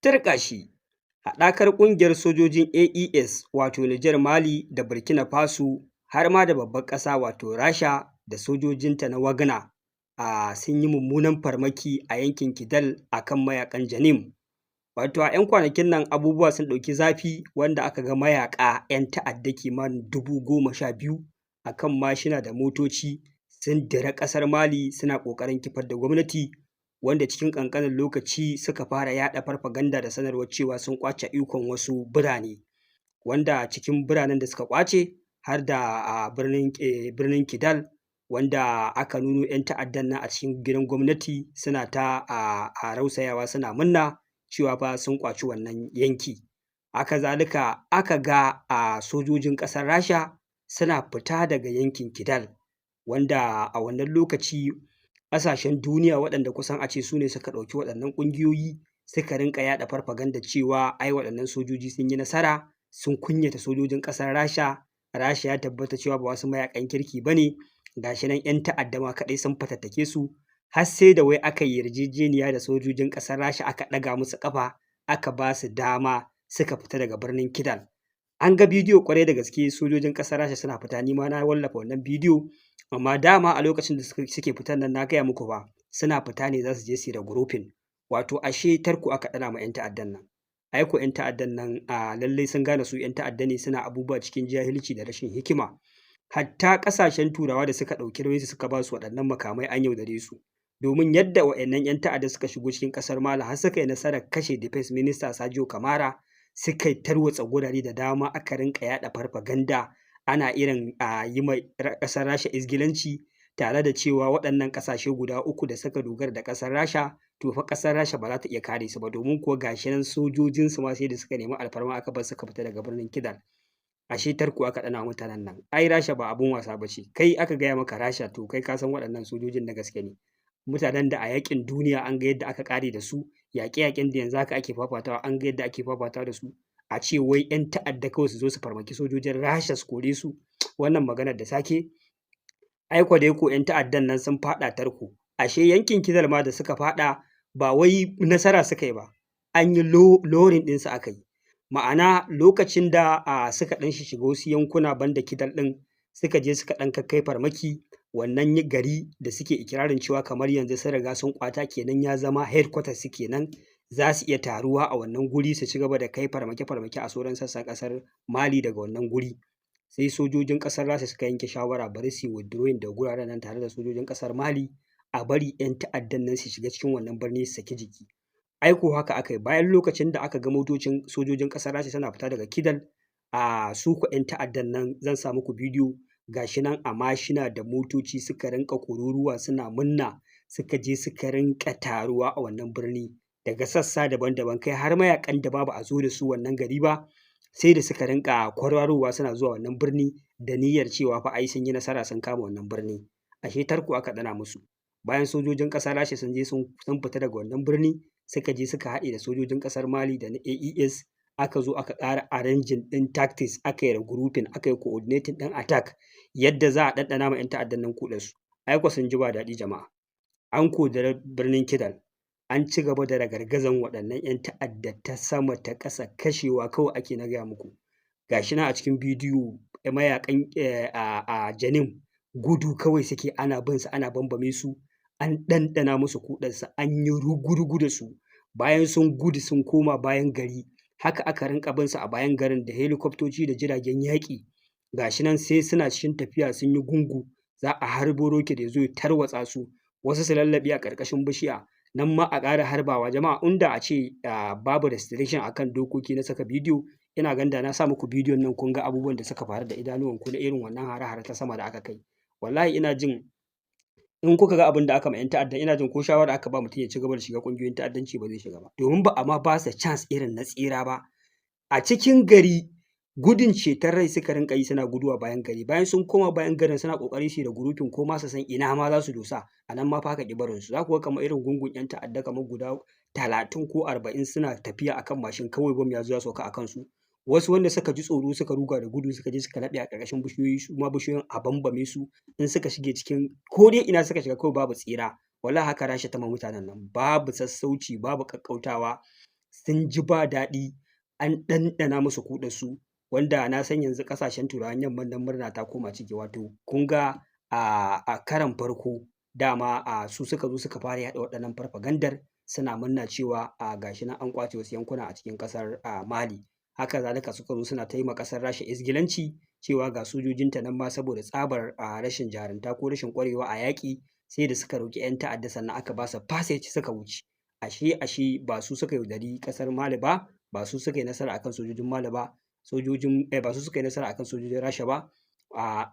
Turƙa shi, haɗakar ƙungiyar sojojin AES wato Nijar, Mali da Burkina Faso har ma da babbar ƙasa wato Rasha da sojojinta na Wagner sun yi mummunan farmaki a yankin Kidal a kan mayaƙan Janim. Wato a 'yan kwanakin nan abubuwa sun ɗauki zafi wanda aka ga mayaƙa 'yan ta'adda kimanin 12,000 a kan mashina da motoci sun dira ƙasar Mali suna ƙoƙarin kifar da gwamnati, wanda cikin ƙanƙanin lokaci suka fara yaɗa farfaganda da sanarwar cewa sun ƙwace ikon wasu birane, wanda cikin biranen da suka ƙwace har da birnin Kidal, wanda aka nuno 'yan ta'addan nan a cikin gidan gwamnati suna ta rausayawa suna murna cewa fa sun ƙwaci wannan yanki. Haka zalika aka ga sojojin ƙasar Rasha suna fita daga yankin Kidal, wanda a wannan lokaci ƙasashen duniya waɗanda kusan a ce su ne suka ɗauki waɗannan ƙungiyoyi suka rinƙa yaɗa farfaganda cewa ai waɗannan sojoji sun yi nasara, sun kunyata sojojin ƙasar Rasha, Rasha ya tabbata cewa ba wasu mayaƙan kirki ba ne, ga shi nan 'yan ta'adda ma kaɗai sun fatattake su, har sai da wai aka yi yarjejeniya da sojojin ƙasar Rasha aka ɗaga musu ƙafa aka ba su dama suka fita daga birnin Kidal. An ga bidiyo ƙwarai da gaske sojojin ƙasar Rasha suna fita, ni ma na wallafa wannan bidiyo, amma dama a lokacin da suke fitan nan na gaya muku fa suna fita ne za su je su yi regrouping, wato ashe tarko aka ɗana ma 'yan ta'addan nan. Ai ko 'yan ta'addan nan lallai sun gane su 'yan ta'adda ne suna abubuwa cikin jahilci da rashin hikima. Hatta ƙasashen Turawa da suka ɗauki nauyinsu suka ba su waɗannan makamai an yaudare su. Domin yadda waɗannan 'yan ta'adda suka shigo cikin ƙasar Mali har suka yi nasarar kashe Defense Minister Sadio Kamara, suka tarwatsa gurare da dama aka rinƙa yaɗa farfaganda ana irin yi ma ƙasar Rasha izgilanci, tare da cewa waɗannan ƙasashe guda uku da suka dogara da ƙasar Rasha to fa ƙasar Rasha ba za ta iya kare su ba, domin kuwa ga shi nan sojojinsu ma sai da suka nemi alfarma aka bar suka fita daga birnin Kidal. Ashe tarko aka ɗana wa mutanen nan. Ai Rasha ba abin wasa ba ce, kai aka gaya maka Rasha to kai ka san waɗannan sojojin na gaske ne. Mutanen da a yaƙin duniya an ga yadda aka ƙare da su, yaƙe-yaƙen da yanzu haka ake fafatawa an ga yadda ake fafatawa da su, a ce wai 'yan ta'adda kawai su zo su farmaki sojojin Rasha su kore su, wannan maganar da sake. Ai ko dai ko 'yan ta'addan nan sun faɗa tarko, ashe yankin Kidal ma da suka faɗa ba wai nasara suka yi ba, an yi lorin ɗinsu aka yi. Ma'ana lokacin da suka ɗan shiga wasu yankuna banda Kidal ɗin, suka je suka ɗan kakkai farmaki, wannan gari da suke ikirarin cewa kamar yanzu sun riga sun ƙwata kenan ya zama headquarters su kenan, za su iya taruwa a wannan guri su ci gaba da kai farmake-farmake a sauran sassan ƙasar Mali daga wannan guri. Sai sojojin ƙasar Rasha suka yanke shawara bari su yi withdrawing daga guraren nan tare da sojojin ƙasar Mali, a bari 'yan ta'addan nan su shiga cikin wannan birni su saki jiki. Ai ko haka aka yi, bayan lokacin da aka ga motocin sojojin ƙasar Rasha suna fita daga Kidal, su ko 'yan ta'addan nan zan sa muku bidiyo ga shi nan a mashina da motoci suka rinƙa kururuwa suna murna, suka je suka rinƙa taruwa a wannan birni daga sassa daban-daban, kai har mayaƙan da ba a zo da su wannan gari ba sai da suka rinƙa kwararowa suna zuwa wannan birni da niyyar cewa fa ai sun yi nasara sun kama wannan birni. Ashe tarko aka ɗana musu. Bayan sojojin ƙasar Rasha sun je sun fita daga wannan birni, suka je suka haɗe da sojojin ƙasar Mali da na AES, aka zo aka ƙara arranging ɗin tactics, aka yi regrouping, aka yi coordinating ɗin attack yadda za a ɗanɗana ma 'yan ta'addan nan kuɗarsu. Ai ko sun ji ba daɗi jama'a. An ko dira birnin Kidal, an ci gaba da ragargazan waɗannan 'yan ta'adda ta sama ta ƙasa, kashewa kawai ake na gaya muku. Ga shi nan a cikin bidiyo mayaƙan Janim gudu kawai suke ana bin su ana bambame su, an ɗanɗana musu kuɗarsu, an yi rugu-rugu da su. Bayan sun gudu sun koma bayan gari, haka aka rinƙa bin su a bayan garin da helikoftoci da jiragen yaƙi. Ga shi nan sai suna cikin tafiya sun yi gungu, za a harbo rocket ya zo ya tarwatsa su, wasu su lallaɓe a ƙarƙashin bishiya, nan ma a ƙara harbawa. Jama'a inda a ce babu restriction akan dokoki na saka bidiyo, ina ganin da na sa muku bidiyon nan kun ga abubuwan da suka faru da idanuwanku na irin wannan hare-hare ta sama da aka kai. Wallahi ina jin in kuka ga abin da aka ma 'yan ta'adda, ina jin ko shawara aka ba mutum ya ci gaba da shiga ƙungiyoyin ta'addanci ba zai shiga ba, domin ba a ma ba su chance irin na tsira ba. A cikin gari gudun ceton rai suka rinƙa yi suna guduwa bayan gari, bayan sun koma bayan garin suna ƙoƙari su yi regrouping ko ma su san ina ma za su dosa, a nan ma fa aka ƙi barin su. Za ku ga kamar irin gungun 'yan ta'adda kamar guda 30 ko 40 suna tafiya akan mashin kawai bam ya zo ya sauka a kansu. Wasu wanda suka ji tsoro suka ruga da gudu suka je suka laɓe a ƙarƙashin bishiyoyi, su ma bishiyoyin a bambame su, in suka shige cikin ko dai ina suka shiga kawai babu tsira. Wallahi haka Rasha ta ma mutanen nan, babu sassauci babu ƙaƙƙautawa. sun ji ba daɗi, an ɗanɗana musu kuɗarsu, wanda na san yanzu ƙasashen Turawan yamman nan murna ta koma ciki. Wato kun ga a karon farko dama su suka zo suka fara yaɗa waɗannan farfagandar, suna murna cewa ga shi nan an ƙwace wasu yankuna a cikin ƙasar Mali. Haka zalika suka zo suna ta yi ma ƙasar Rasha izgilanci cewa ga sojojinta nan ma saboda tsabar rashin jarumta ko rashin ƙwarewa a yaƙi, sai da suka roƙi 'yan ta'adda sannan aka ba su passage suka wuce. Ashe ba su suka yaudari ƙasar Mali ba, ba su suka yi nasara akan sojojin Mali ba, ba su suka yi nasara akan sojojin Rasha ba,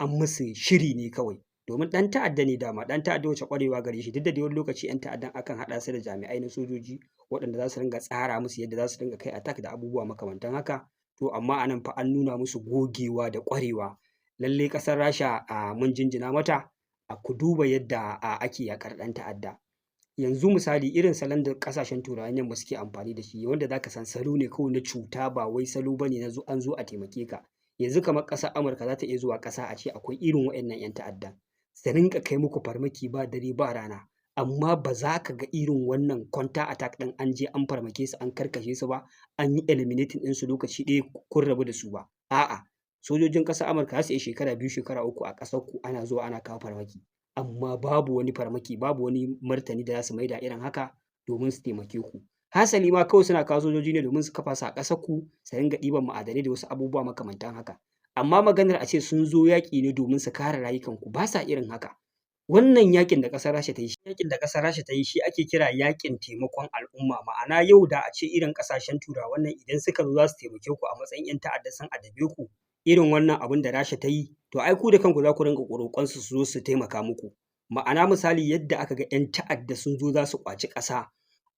an musu shiri ne kawai. Domin ɗan ta'adda ne dama, ɗan ta'adda wace ƙwarewa gare shi, duk da dai wani lokaci 'yan ta'addan akan haɗa su da jami'ai na sojoji waɗanda za su ringa tsara musu yadda za su dinga kai attack da abubuwa makamantan haka. To amma a nan fa an nuna musu gogewa da ƙwarewa. Lallai ƙasar Rasha mun jinjina mata, ku duba yadda ake yaƙar ɗan ta'adda. Yanzu misali irin salon da ƙasashen Turawan yamma suke amfani da shi, wanda za ka san salo ne kawai na cuta, ba wai salo ba ne na an zo a taimake ka. Yanzu kamar ƙasar Amurka za ta iya zuwa ƙasa a ce akwai irin waɗannan 'yan ta'addan, su rinƙa kai muku farmaki ba dare ba rana, amma ba za ka ga irin wannan counter attack ɗin an je an farmake su an karkashe su ba, an yi eliminating ɗinsu lokaci ɗaya kun rabu da su ba. A'a, sojojin ƙasar Amurka za su iya shekara 2 shekara 3 a ƙasar ku ana zuwa ana kawo farmaki, amma babu wani farmaki, babu wani martani da za su maida irin haka domin su taimake ku. Hasali ma kawai suna kawo sojoji ne domin su kafa su a ƙasar ku, su ringa ɗiban ma'adanai da wasu abubuwa makamantan haka. Amma maganar a ce sun zo yaƙi ne domin su kare rayukanku, ba sa irin haka. Wannan yaƙin da ƙasar Rasha ta yi, shi ake kira yaƙin taimakon al'umma. Ma'ana yau da a ce irin ƙasashen Turawan nan idan suka zo za su taimake ku a matsayin 'yan ta'adda sun addabe ku, irin wannan abin da Rasha ta yi, to ai ku da kanku za ku ringa roƙon su zo su taimaka muku. Ma'ana misali yadda aka ga 'yan ta'adda sun zo za su ƙwaci ƙasa,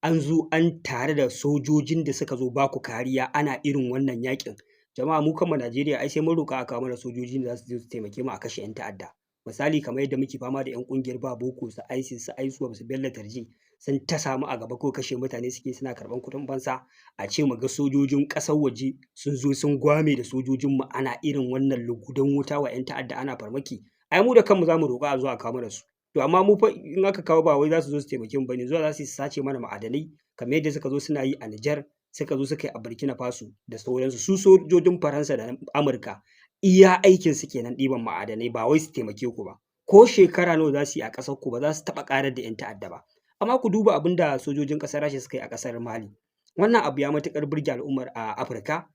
an zo an tare da sojojin da suka zo ba ku kariya ana irin wannan yaƙin. Jama'a mu kanmu Najeriya ai sai mun roƙa a kawo mana sojoji da za su je su taimake mu a kashe 'yan ta'adda. Misali kamar yadda muke fama da 'yan ƙungiyar ba boko, su ISIS, su ISWAP, su Bello Turji, sun ta samu a gaba ko kashe mutane suke suna karɓan kuɗin fansa, a ce mu ga sojojin ƙasar waje sun zo sun gwame da sojojin mu ana irin wannan lugudan wuta wa 'yan ta'adda ana farmaki. Ai mu da kanmu za mu roƙa a zo a kawo mana su. To amma mu fa in aka kawo ba wai za su zo su taimake mu bane, zuwa za su sace mana ma'adanai kamar yadda suka zo suna yi a Nijar, suka zo suka yi a Burkina Faso da sauransu. Su sojojin Faransa da Amurka iya aikin su kenan ɗiban ma'adanai, ba wai su taimake ku ba. Ko shekara nawa za su yi a ƙasar ku ba za su taɓa ƙarar da 'yan ta'adda ba. Amma ku duba abin da sojojin ƙasar Rasha suka yi a ƙasar Mali. Wannan abu ya matuƙar burge al'ummar a Afirka.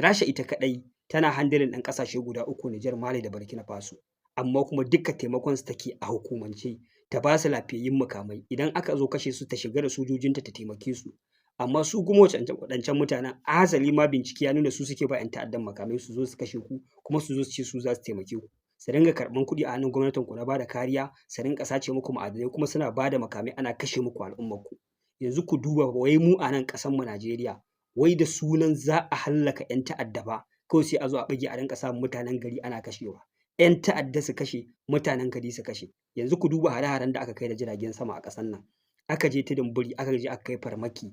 Rasha ita kaɗai tana handling ɗin ƙasashe guda 3, Nijar, Mali da Burkina Faso. Amma kuma duka taimakon su take a hukumance, ta ba su lafiyayyun makamai, idan aka zo kashe su ta shiga da sojojinta ta taimake su. Amma su kuma waɗancan mutanen asali ma bincike ya nuna su suke ba 'yan ta'addan makamai su zo su kashe ku, kuma su zo su ce su za su taimake ku. Su dinga karɓan kuɗi a hannun gwamnatin ku na bada kariya, su rinƙa sace muku ma'adanai kuma suna bada makamai ana kashe muku al'ummar ku. Yanzu ku duba wai mu a nan ƙasar mu Najeriya, wai da sunan za a hallaka 'yan ta'adda ba, kawai sai a zo a bige a rinƙa samun mutanen gari ana kashewa. 'Yan ta'adda su kashe, mutanen gari su kashe. Yanzu ku duba hare-haren da aka kai da jiragen sama a ƙasar nan. Aka je Tudun Biri, aka je aka kai farmaki,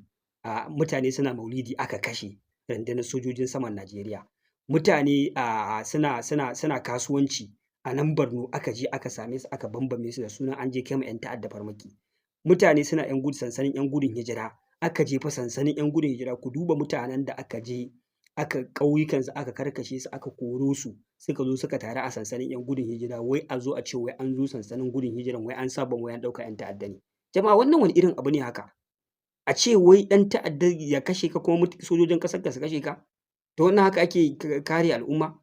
mutane suna maulidi aka kashe rundunar sojojin saman Najeriya. Mutane suna kasuwanci a nan Borno, aka je aka same su aka bambame su da sunan an je kai ma 'yan ta'adda farmaki. Mutane suna sansanin 'yan gudun hijira, aka je fa sansanin 'yan gudun hijira. Ku duba mutanen da aka je ƙauyukansu aka karkashe su aka koro su, suka zo suka taru a sansanin 'yan gudun hijira, wai a zo a ce wai an zo sansanin gudun hijiran wai an sa bam wai an ɗauka 'yan ta'adda ne. Jama'a wannan wani irin abu ne haka? A ce wai ɗan ta'adda ya kashe ka kuma sojojin ƙasar ka su kashe ka? To wannan haka ake kare al'umma?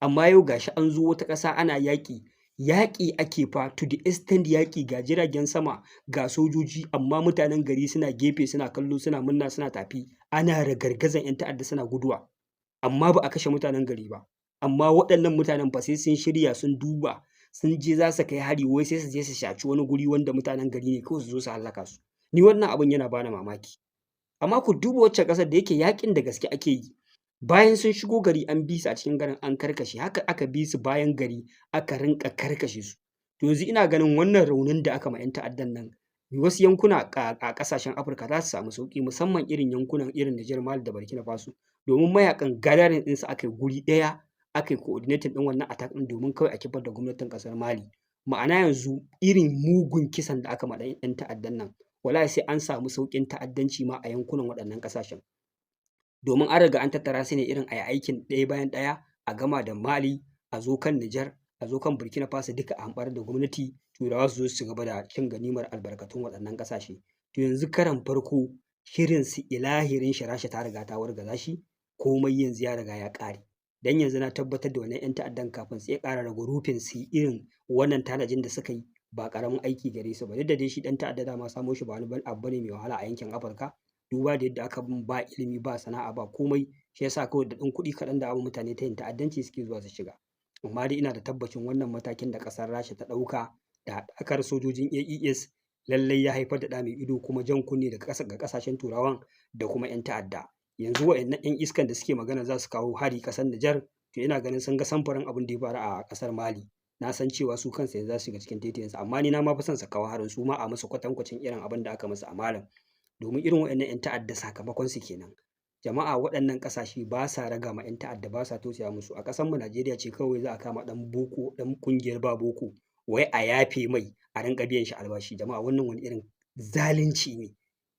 Amma yau gashi an zo wata ƙasa ana yaƙi ake fa to the extent yaƙi, ga jiragen sama ga sojoji, amma mutanen gari suna gefe suna kallo suna murna suna tafi, ana ragargazan 'yan ta'adda suna guduwa, amma ba a kashe mutanen gari ba. Amma waɗannan mutanen fa sai sun shirya sun duba sun je za su kai hari, wai sai su je su shaci wani guri wanda mutanen gari ne kawai su zo su hallaka su. Ni wannan abin yana bani mamaki. Amma ku duba wacce ƙasar da yake yaƙin da gaske ake yi, bayan sun shigo gari an bi su a cikin garin an karkashe, haka aka bi su bayan gari aka rinƙa karkashe su. To yanzu ina ganin wannan raunin da aka ma 'yan ta'addan nan, wasu yankuna a ƙasashen Afirka za su samu sauƙi, musamman irin yankunan irin Nijar, Mali da Burkina Faso, domin mayaƙan gathering ɗinsu aka yi guri ɗaya, aka yi coordinating ɗin wannan attack ɗin domin kawai a kifar da gwamnatin ƙasar Mali. Ma'ana yanzu irin mugun kisan da aka ma 'yan ta'addan nan, wallahi sai an samu sauƙin ta'addanci ma a yankunan waɗannan ƙasashen. Domin an riga an tattara su ne irin a yi aikin ɗaya bayan ɗaya, a gama da Mali, a zo kan Nijar, a zo kan Burkina Faso, duka a hamɓarar da gwamnati, Turawa su zo su ci gaba da cin ganimar albarkatun waɗannan ƙasashe. To yanzu karon farko shirin su ilahirin shi Rasha ta riga ta wargaza shi, komai yanzu ya riga ya ƙare. Dan yanzu na tabbatar da wannan 'yan ta'addan kafin su iya ƙara rufin su yi irin wannan tanajin da suka yi, ba ƙaramin aiki gare su ba. Duk da dai shi ɗan ta'adda dama samo shi ba wani abu bane mai wahala a yankin Afirka, duba da yadda aka bin ba ilimi, ba sana'a, ba komai, shi yasa kawai da ɗan kuɗi kaɗan da abin mutane ta yin ta'addanci suke zuwa su shiga. Amma dai ina da tabbacin wannan matakin da ƙasar Rasha ta ɗauka da haɗakar sojojin AES lallai ya haifar da ɗa mai ido, kuma jan kunne daga ga ƙasashen Turawan da kuma 'yan ta'adda. Yanzu waɗannan 'yan iskan da suke magana za su kawo hari ƙasar Nijar, to ina ganin sun ga samfurin abin da ya faru a ƙasar Mali. Na san cewa su kansu yanzu za su shiga cikin taitayinsu, amma ni na ma fi son su kawo harin, su ma a musu kwatankwacin irin abin da aka musu a Malin. Domin irin waɗannan 'yan ta'adda sakamakon su kenan. Jama'a waɗannan ƙasashe ba sa raga ma 'yan ta'adda, ba sa tausaya musu. A ƙasarmu Najeriya ce kawai za a kama ɗan boko, ɗan ƙungiyar ba boko, wai a yafe mai a rinƙa biyan shi albashi. Jama'a wannan wani irin zalunci ne.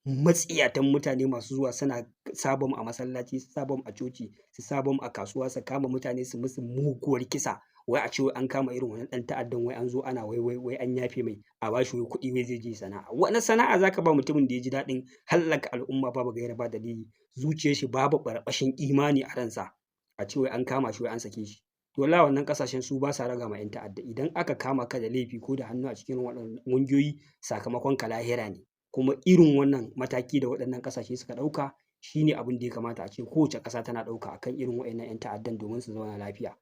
Matsiyatan mutane masu zuwa suna sa bam a masallaci, su sa bam a coci, su sa bam a kasuwa, su kama mutane su musu muguwar kisa, wai a ce wai an kama irin wannan ɗan ta'addan, wai an zo ana wai an yafe mai a bashi wai kuɗi, wai zai je sana'a. Wani sana'a za ka ba mutumin da ya ji daɗin hallaka al'umma babu gaira ba dalili, zuciyar shi babu ɓarɓashin imani a ransa, a ce wai an kama shi, wai an sake shi. To wallahi wannan ƙasashen su ba sa raga ma 'yan ta'adda. Idan aka kama ka da laifi ko da hannu a cikin waɗannan ƙungiyoyi, sakamakon ka lahira ne. Kuma irin wannan mataki da waɗannan ƙasashe suka ɗauka shi ne abin da ya kamata a ce kowace ƙasa tana ɗauka akan irin waɗannan 'yan ta'addan domin su zauna lafiya.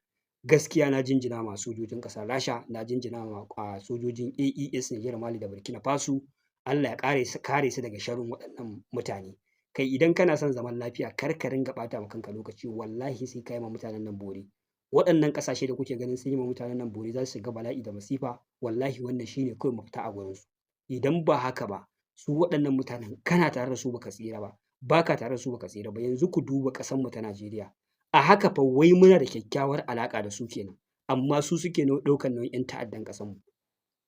Gaskiya na jinjina ma sojojin ƙasar Rasha, na jinjina ma sojojin AES Nijar, Mali da Burkina Faso. Allah ya kare su daga sharrin waɗannan mutane. Kai idan kana son zaman lafiya, kar ka ringa ɓata ma kanka lokaci, wallahi sai ka yi ma mutanen nan bore. Waɗannan ƙasashe da kuke ganin sun yi ma mutanen nan bore za su shiga bala'i da masifa, wallahi wannan shi ne kawai mafita a gurinsu. Idan ba haka ba, su waɗannan mutanen kana tare da su baka tsira ba, ba ka tare da su baka tsira ba. Yanzu ku duba ƙasarmu ta Najeriya, a haka fa wai muna da kyakkyawar alaƙa da su kenan, amma su suke ɗaukar nauyin 'yan ta'addan ƙasarmu.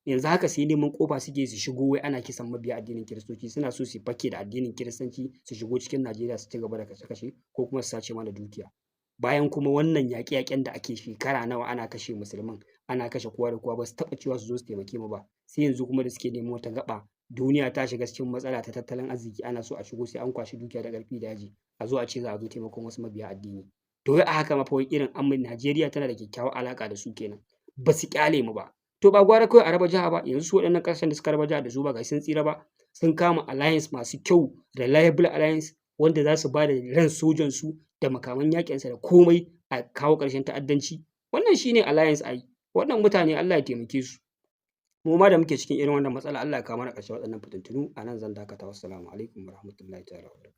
Yanzu haka sai neman ƙofa suke su shigo, wai ana kisan mabiya addinin Kiristoci, suna so su fake da addinin Kiristanci su shigo cikin Najeriya su ci gaba da kashe-kashe ko kuma su sace mana dukiya. Bayan kuma wannan yaƙe-yaƙen da ake shekara nawa ana kashe musulman, ana kashe kowa da kowa, ba su taɓa cewa su zo su taimake mu ba. Sai yanzu kuma da suke neman wata gaɓa, duniya ta shiga cikin matsala ta tattalin arziki, ana so a shigo sai an kwashi dukiya da ƙarfi da yaji, a zo a ce za a zo taimakon wasu mabiya addini. To wai a haka ma fa wai irin Najeriya tana da kyakkyawar alaƙa da su kenan, ba su ƙyale mu ba. To ba gwara kawai a raba jiha ba? Yanzu su waɗannan ƙasashen da suka raba jiha da su ba ga sun tsira ba, sun kama alliance masu kyau, reliable alliance, wanda za su ba da ran sojansu da makaman yaƙinsa da komai a kawo ƙarshen ta'addanci. Wannan shi ne alliance ai. Wannan mutane Allah ya taimake su. Mu ma da muke cikin irin wannan matsala, Allah ya kawo mana ƙarshen waɗannan fitintunu. A nan zan dakata. Wassalamu alaikum warahmatullahi ta'ala wabarakatuh.